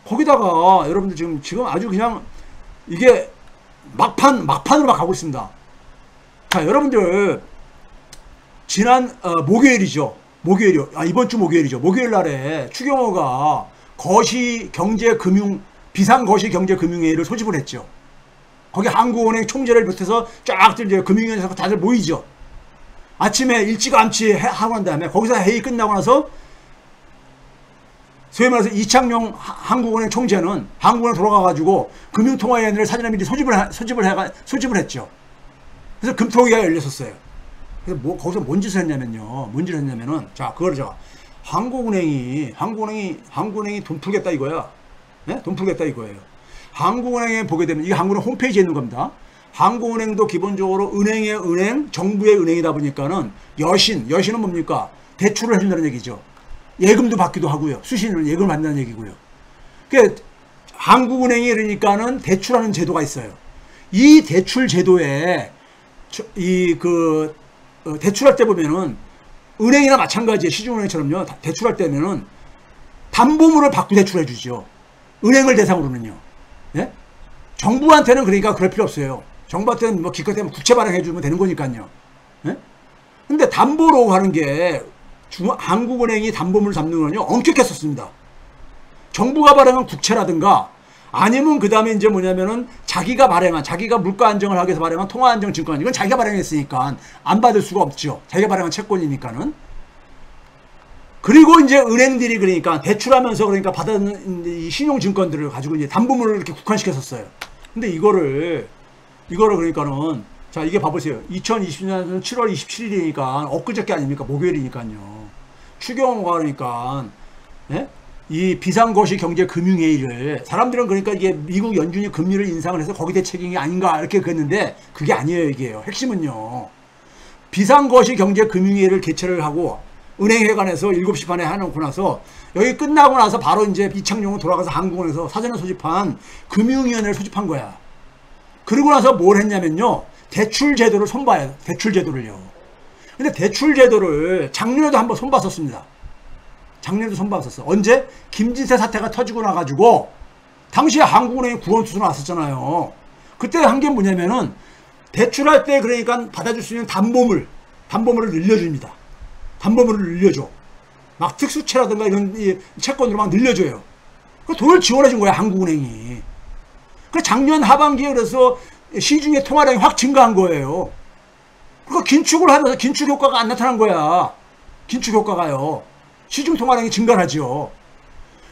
거기다가 여러분들 지금 아주 그냥 이게 막판으로 막 가고 있습니다. 자, 여러분들 지난 목요일이죠. 이번 주 목요일이죠. 목요일 날에 추경호가 비상거시경제금융회의를 소집을 했죠. 거기 한국은행 총재를 비롯해서 쫙들 이제 금융위원회에서 다들 모이죠. 아침에 일찌감치 하고 난 다음에 거기서 회의 끝나고 나서 소위 말해서 이창용 한국은행 총재는 한국은행 돌아가가지고 금융통화위원회를 사전에 미리 소집을 했죠. 그래서 금통위가 열렸었어요. 그래서 거기서 뭔 짓을 했냐면은, 자, 그걸 한국은행이 돈 풀겠다 이거야. 네? 돈 풀겠다 이거예요. 한국은행에 보게 되면, 이게 한국은행 홈페이지에 있는 겁니다. 한국은행도 기본적으로 정부의 은행이다 보니까는 여신은 뭡니까? 대출을 해준다는 얘기죠. 예금도 받기도 하고요. 수신은 예금을 받는다는 얘기고요. 그러니까 한국은행이 그러니까는 대출하는 제도가 있어요. 이 대출 제도에 대출할 때 보면은 은행이나 마찬가지예요. 시중은행처럼요. 대출할 때면은 담보물을 받고 대출해 주죠. 은행을 대상으로는요. 예? 정부한테는 그러니까 그럴 필요 없어요. 정부한테는 뭐 기껏 하면 국채 발행해 주면 되는 거니까요. 예? 근데 담보로 하는 게 한국은행이 담보물을 잡는 건요, 엄격했었습니다. 정부가 발행한 국채라든가 아니면 그 다음에 이제 뭐냐면은 자기가 물가 안정을 하기 위해서 발행한 통화안정증권, 이건 자기가 발행했으니까 안 받을 수가 없죠. 자기가 발행한 채권이니까는. 그리고 이제 은행들이 그러니까 대출하면서 그러니까 받은 이 신용증권들을 가지고 이제 담보물을 이렇게 국한시켰었어요. 근데 이거를 그러니까는, 자, 이게 봐보세요. 2020년 7월 27일이니까 엊그저께 아닙니까? 목요일이니까요. 추경호가 그러니까, 예? 이 비상거시경제금융회의를, 사람들은 그러니까 이게 미국 연준이 금리를 인상을 해서 거기 대책이 아닌가 이렇게 그랬는데 그게 아니에요. 이게요. 핵심은요, 비상거시경제금융회의를 개최를 하고 은행회관에서 7시 반에 해놓고 나서 여기 끝나고 나서 바로 이제 이창용은 돌아가서 한국은행에서 사전에 소집한 금융위원회를 소집한 거야. 그러고 나서 뭘 했냐면요, 대출제도를 손봐요. 대출제도를요. 근데 대출제도를 작년에도 한번 손봤었습니다. 작년에도 손봤었어. 언제? 김진태 사태가 터지고 나가지고 당시에 한국은행이 구원투수 나왔었잖아요. 그때 한 게 뭐냐면은 대출할 때 그러니까 받아줄 수 있는 담보물을 늘려줍니다. 담보물을 늘려줘. 막 특수채라든가 이런 채권으로 막 늘려줘요. 그 돈을 지원해준 거야, 한국은행이. 그 작년 하반기에 그래서 시중의 통화량이 확 증가한 거예요. 그러니까 긴축을 하면서 긴축 효과가 안 나타난 거야. 긴축 효과가요. 시중 통화량이 증가하죠.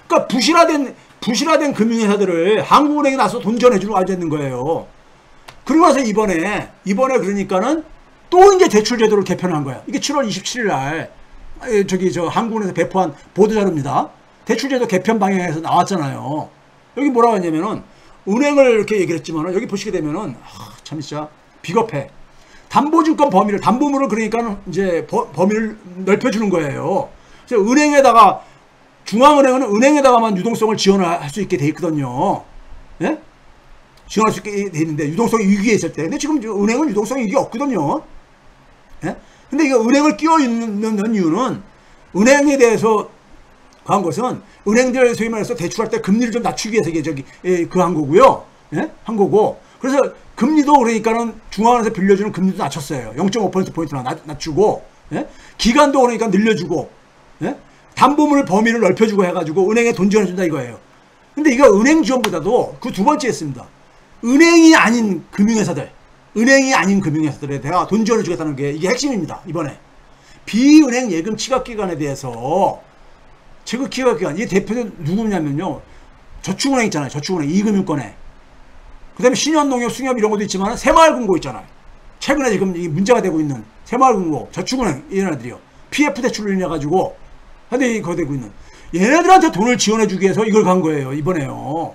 그러니까 부실화된 금융회사들을 한국은행이 나서 돈 지원해주고 앉아있는 거예요. 그러고 나서 이번에 그러니까는 또 이제 대출제도를 개편한 거야. 이게 7월 27일 날 한국은행에서 배포한 보도자료입니다. 대출제도 개편 방향에서 나왔잖아요. 여기 뭐라고 했냐면은, 은행을 이렇게 얘기를 했지만은, 여기 보시게 되면은, 참 진짜 비겁해. 담보증권 담보물을 그러니까 이제 범위를 넓혀주는 거예요. 그래서 중앙은행은 은행에다가만 유동성을 지원할 수 있게 돼 있거든요. 예? 지원할 수 있게 돼 있는데, 유동성이 위기에 있을 때. 근데 지금 은행은 유동성이 위기가 없거든요. 예? 근데 이거 은행을 끼워 있는 이유는, 은행에 대해서 한 것은 은행들 소위 말해서 대출할 때 금리를 좀 낮추기 위해서 한 거고요. 예? 한 거고. 그래서 금리도 그러니까는 중앙은행에서 빌려주는 금리도 낮췄어요. 0.5%포인트나 낮추고, 예? 기간도 그러니까 늘려주고, 예? 담보물 범위를 넓혀주고 해가지고 은행에 돈 지원해준다 이거예요. 근데 이거 은행 지원보다도 그 두 번째 했습니다. 은행이 아닌 금융회사들에 내가 돈 지원해주겠다는 게 이게 핵심입니다. 이번에 비은행 예금 취급기관에 대해서 취급기관, 이 대표는 누구냐면요, 저축은행 있잖아요. 저축은행, 이금융권에. 그 다음에 신현농협, 숭협 이런 것도 있지만 새마을금고 있잖아요. 최근에 지금 문제가 되고 있는 새마을금고, 저축은행 이런 애들이요. PF 대출을 인해가지고 근데 그거 되고 있는 얘네들한테 돈을 지원해주기 위해서 이걸 간 거예요, 이번에요.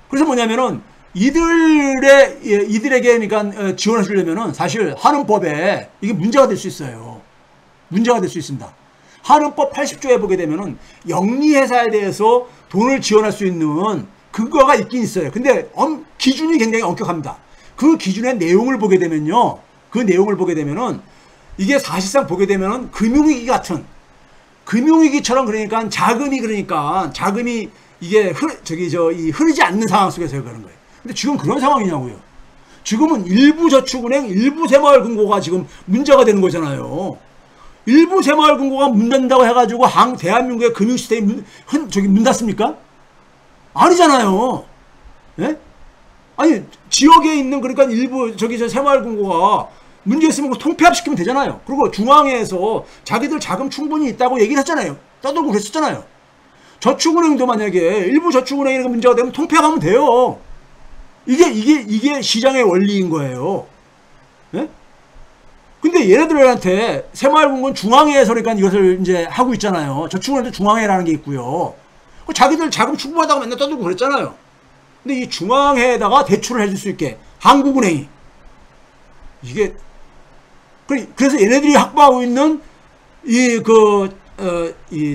그래서 뭐냐면은 이들에게 그러니까 지원해 주려면은 사실 한은법에 이게 문제가 될 수 있어요. 문제가 될 수 있습니다. 한은법 80조에 보게 되면은 영리회사에 대해서 돈을 지원할 수 있는 근거가 있긴 있어요. 근데 기준이 굉장히 엄격합니다. 그 기준의 내용을 보게 되면요, 이게 사실상 보게 되면은 금융위기처럼 그러니까 자금이 이게 흐르지 않는 상황 속에서 그러는 거예요. 근데 지금 그런 상황이냐고요. 지금은 일부 저축은행, 일부 새마을금고가 지금 문제가 되는 거잖아요. 일부 새마을금고가 문 닫는다고 해가지고 대한민국의 금융시스템이 문 닫습니까? 아니잖아요. 예? 아니, 지역에 있는, 그러니까 일부, 새마을금고가 문제 있으면 통폐합시키면 되잖아요. 그리고 중앙에서 자기들 자금 충분히 있다고 얘기를 했잖아요. 떠들고 그랬었잖아요. 저축은행도 만약에 일부 저축은행이 문제가 되면 통폐합하면 돼요. 이게 시장의 원리인 거예요. 예? 근데 얘네들한테 새마을금고는 중앙회에서 그러니까 이것을 이제 하고 있잖아요. 저축은행도 중앙회라는 게 있고요. 자기들 자금 충분하다고 맨날 떠들고 그랬잖아요. 근데 이 중앙회에다가 대출을 해줄 수 있게 한국은행이 그래서 얘네들이 확보하고 있는 이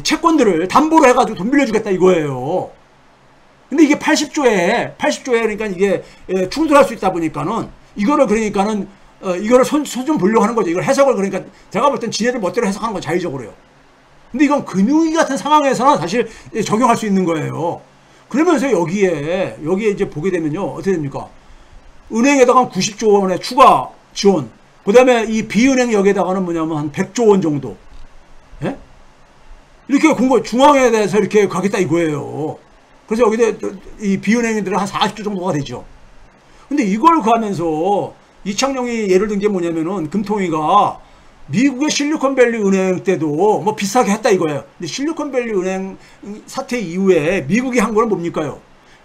채권들을 담보로 해가지고 돈 빌려주겠다 이거예요. 근데 이게 80조에 그러니까 이게 충돌할 수 있다 보니까는 이거를 손 좀 보려고 하는 거죠. 이걸 해석을 그러니까 제가 볼 땐 지네들 멋대로 해석하는 거 자의적으로요. 근데 이건 금융위 같은 상황에서는 사실 적용할 수 있는 거예요. 그러면서 여기에 이제 보게 되면요. 어떻게 됩니까? 은행에다가 90조 원의 추가 지원. 그 다음에 이 비은행 여기에다가는 뭐냐면 한 100조 원 정도. 예? 이렇게 중앙에 대해서 이렇게 가겠다 이거예요. 그래서 여기다 이 비은행들은 한 40조 정도가 되죠. 근데 이걸 가면서 이창용이 예를 든 게 뭐냐면은 금통위가 미국의 실리콘밸리 은행 때도 뭐 비슷하게 했다 이거예요. 근데 실리콘밸리 은행 사태 이후에 미국이 한 거는 뭡니까요?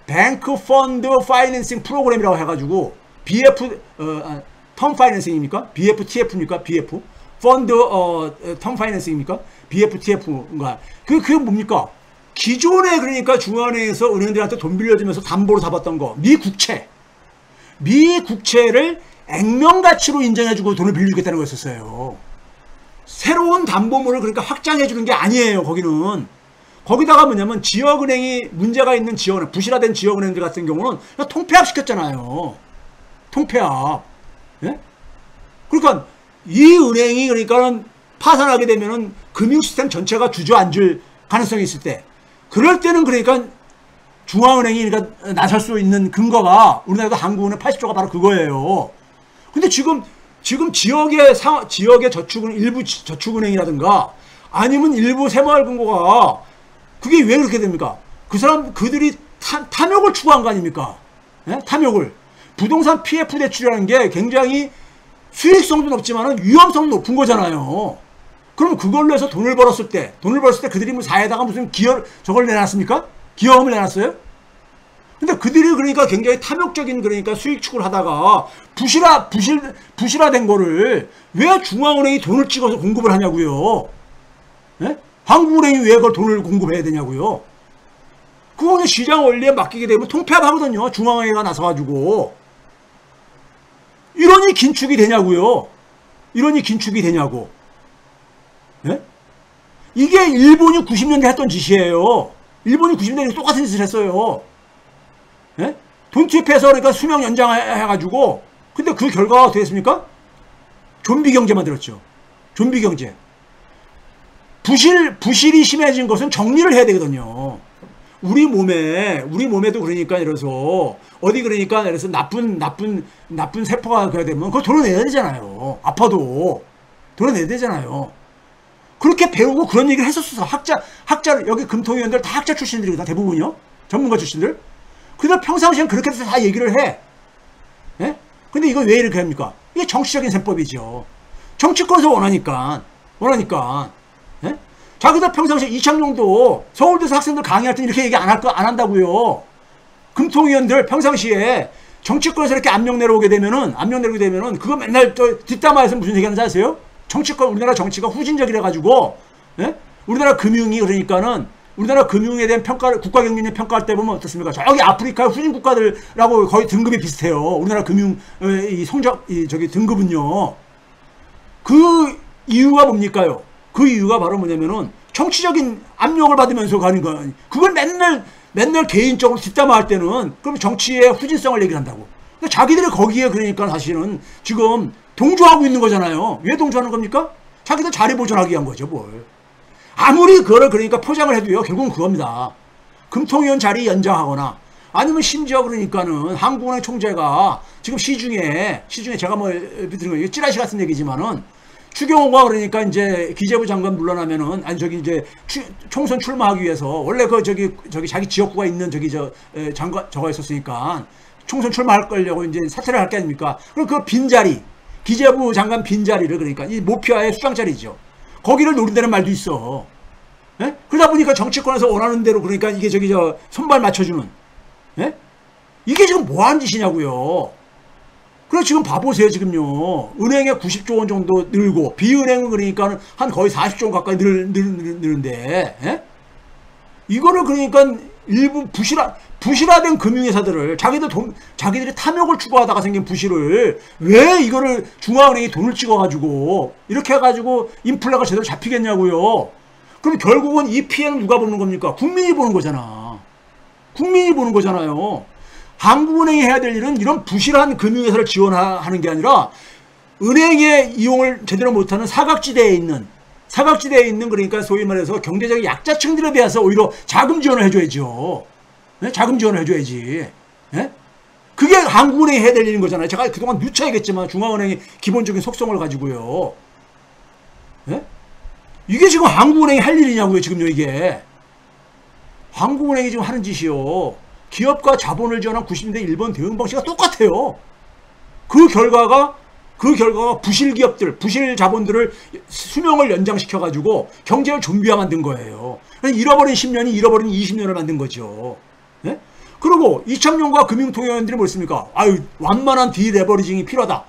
뱅크 펀드 파이낸싱 프로그램이라고 해가지고 BF 텀 파이낸싱입니까? BFTF입니까? BF 펀드 텀 파이낸싱입니까? BFTF인가? 그게 뭡니까? 기존에 그러니까 중앙은행에서 은행들한테 돈 빌려주면서 담보로 잡았던 거 미 국채를 액면가치로 인정해주고 돈을 빌려주겠다는 거였었어요. 새로운 담보물을 그러니까 확장해주는 게 아니에요. 거기다가 뭐냐면 지역은행이 문제가 있는 지역은행, 부실화된 지역은행들 같은 경우는 그냥 통폐합 시켰잖아요. 통폐합. 예? 그러니까 이 은행이 그러니까는 파산하게 되면은 금융 시스템 전체가 주저앉을 가능성이 있을 때, 그럴 때는 그러니까 중앙은행이 그러니까 나설 수 있는 근거가 우리나라도 한국은행 80조가 바로 그거예요. 근데 지금 지역의 저축은 일부 저축은행이라든가 아니면 일부 새마을금고가 그게 왜 그렇게 됩니까? 그들이 탐욕을 추구한 거 아닙니까? 예? 탐욕을. 부동산 PF 대출이라는 게 굉장히 수익성도 높지만 위험성도 높은 거잖아요. 그럼 그걸로 해서 돈을 벌었을 때 그들이 뭐 사회에다가 무슨 저걸 내놨습니까? 기여금을 내놨어요? 근데 그들이 그러니까 굉장히 탐욕적인 그러니까 수익 추구를 하다가 부실화된 거를 왜 중앙은행이 돈을 찍어서 공급을 하냐고요? 예? 한국은행이 왜 그걸 돈을 공급해야 되냐고요? 그거는 시장 원리에 맡기게 되면 통폐합하거든요. 중앙은행이 나서가지고. 이러니 긴축이 되냐고요? 예? 이게 일본이 90년대 했던 짓이에요. 일본이 90년대에 똑같은 짓을 했어요. 예? 돈 투입해서 그러니까 수명 연장해가지고, 근데 그 결과가 어떻게 됐습니까? 좀비 경제 만들었죠. 좀비 경제. 부실이 심해진 것은 정리를 해야 되거든요. 우리 몸에도 그러니까 이래서 어디 그러니까 이래서 나쁜 세포가 그래야 되면 그걸 도려내야 되잖아요. 아파도 도려내야 되잖아요. 그렇게 배우고 그런 얘기를 했었어. 학자 여기 금통위원들 다 학자 출신들이거든. 대부분이요. 전문가 출신들. 그들 평상시엔 그렇게 해서 다 얘기를 해. 예? 근데 이거 왜 이렇게 합니까? 이게 정치적인 셈법이죠. 정치권에서 원하니까. 예? 자기들 평상시에 이창용도 서울대에서 학생들 강의할 때 이렇게 얘기 안 한다고요. 금통위원들 평상시에 정치권에서 이렇게 압력 내려오게 되면은 그거 맨날 뒷담화에서 무슨 얘기하는지 아세요? 우리나라 정치가 후진적이라 가지고, 예? 우리나라 금융이 그러니까는 우리나라 금융에 대한 국가 경영력 평가할 때 보면 어떻습니까? 저기 아프리카 후진 국가들하고 거의 등급이 비슷해요. 우리나라 금융 등급은요. 그 이유가 뭡니까요? 그 이유가 바로 뭐냐면은 정치적인 압력을 받으면서 가는 거. 그걸 맨날 개인적으로 뒷담화할 때는 그럼 정치의 후진성을 얘기를 한다고. 근데 자기들이 거기에 그러니까 사실은 지금 동조하고 있는 거잖아요. 왜 동조하는 겁니까? 자기들 자리 보존하기 위한 거죠, 뭘. 아무리 그거를 그러니까 포장을 해도요, 결국은 그겁니다. 금통위원 자리 연장하거나 아니면 심지어 그러니까는 한국은행 총재가 지금 시중에 제가 뭐 이거 찌라시 같은 얘기지만은 추경호가 그러니까 이제 기재부 장관 물러나면은 아니 저기 이제 총선 출마하기 위해서 원래 그 저기 자기 지역구가 있는 저기 장관 저거 있었으니까 총선 출마할 거려고 이제 사퇴를 할 게 아닙니까? 그럼 그 빈자리 기재부 장관 빈자리를 그러니까 이 모피아의 수장자리죠. 거기를 노린다는 말도 있어. 예? 그러다 보니까 정치권에서 원하는 대로 그러니까 이게 저기 손발 맞춰주는. 예? 이게 지금 뭐 하는 짓이냐고요. 그래 지금 봐보세요. 지금요. 은행에 90조 원 정도 늘고 비은행은 그러니까 한 거의 40조 원 가까이 늘는데 예? 이거를 그러니까 일부 부실화된 금융회사들을 자기들이 탐욕을 추구하다가 생긴 부실을 왜 이거를 중앙은행이 돈을 찍어가지고 이렇게 해가지고 인플레가 제대로 잡히겠냐고요. 그럼 결국은 이 피해는 누가 보는 겁니까? 국민이 보는 거잖아. 국민이 보는 거잖아요. 한국은행이 해야 될 일은 이런 부실한 금융회사를 지원하는 게 아니라 은행의 이용을 제대로 못하는 사각지대에 있는 그러니까 소위 말해서 경제적 약자층들에 대해서 오히려 자금 지원을 해줘야죠. 네? 자금 지원을 해줘야지. 네? 그게 한국은행이 해야 될 일인 거잖아요. 제가 그동안 누차 얘기했지만 중앙은행의 기본적인 속성을 가지고요. 네? 이게 지금 한국은행이 할 일이냐고요. 지금요 이게. 한국은행이 지금 하는 짓이요. 기업과 자본을 지원한 90년대 일본 대응 방식과 똑같아요. 그 결과가 부실 기업들, 부실 자본들을 수명을 연장시켜가지고 경제를 좀비화 만든 거예요. 잃어버린 10년이 잃어버린 20년을 만든 거죠. 네? 그리고 이창용과 금융통화위원들이 뭐였습니까? 아유, 완만한 디레버리징이 필요하다.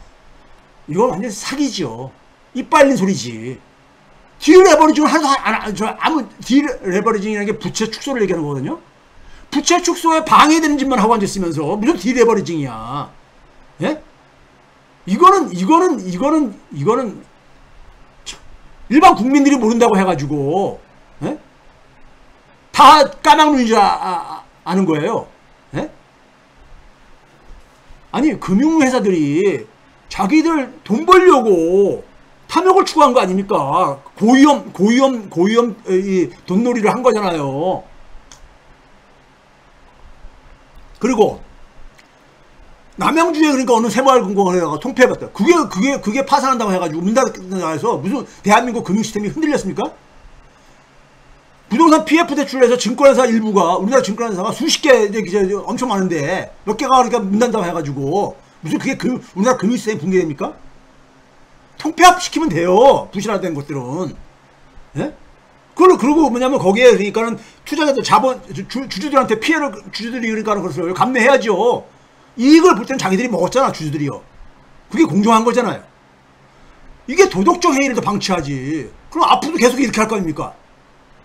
이거 완전 사기죠. 입 빨린 소리지. 디레버리징을 아무 디레버리징이라는 게 부채 축소를 얘기하는 거거든요. 부채 축소에 방해되는 짓만 하고 앉았으면서 무슨 디레버리징이야. 예? 이거는 일반 국민들이 모른다고 해가지고 예? 다 까막눈인 줄 아는 거예요. 예? 아니 금융회사들이 자기들 돈 벌려고 탐욕을 추구한 거 아닙니까? 고위험 이 돈놀이를 한 거잖아요. 그리고 남양주에 그러니까 어느 새마을금고를 해다가 통폐해봤다. 그게 파산한다고 해가지고 문 닫는다고 해서 무슨 대한민국 금융 시스템이 흔들렸습니까? 부동산 PF 대출을 해서 증권회사 일부가 우리나라 증권회사가 수십 개 이제 엄청 많은데 몇 개가 그러니까 문 닫는다고 해가지고 무슨 그게 우리나라 금융 시스템이 붕괴됩니까? 통폐합시키면 돼요. 부실화된 것들은. 예? 그리고 뭐냐면 거기에 그러니까는 투자자들 주주들한테 피해를 주주들이 그러니까 그것을 감내해야죠. 이익을 볼 때는 자기들이 먹었잖아. 주주들이요. 그게 공정한 거잖아요. 이게 도덕적 해이를 더 방치하지. 그럼 앞으로도 계속 이렇게 할 거 아닙니까?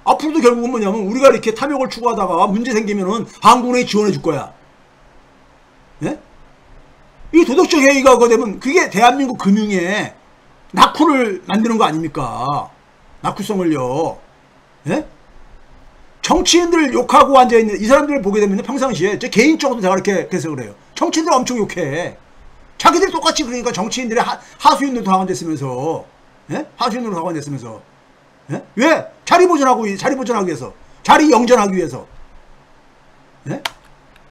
앞으로도 결국은 뭐냐면 우리가 이렇게 탐욕을 추구하다가 문제 생기면은 한국은행이 지원해 줄 거야. 예? 이 도덕적 해이가 되면 그게 대한민국 금융에 낙후를 만드는 거 아닙니까? 낙후성을요. 예? 정치인들 욕하고 앉아있는 이 사람들을 보게 되면 평상시에 제 개인적으로 제가 이렇게 해서 그래요. 정치인들 엄청 욕해. 자기들이 똑같이 그러니까 정치인들의 하수인으로 당원됐으면서 예? 하수인으로 당원됐으면서 예? 왜? 자리 보존하기 위해서 자리 영전하기 위해서 예?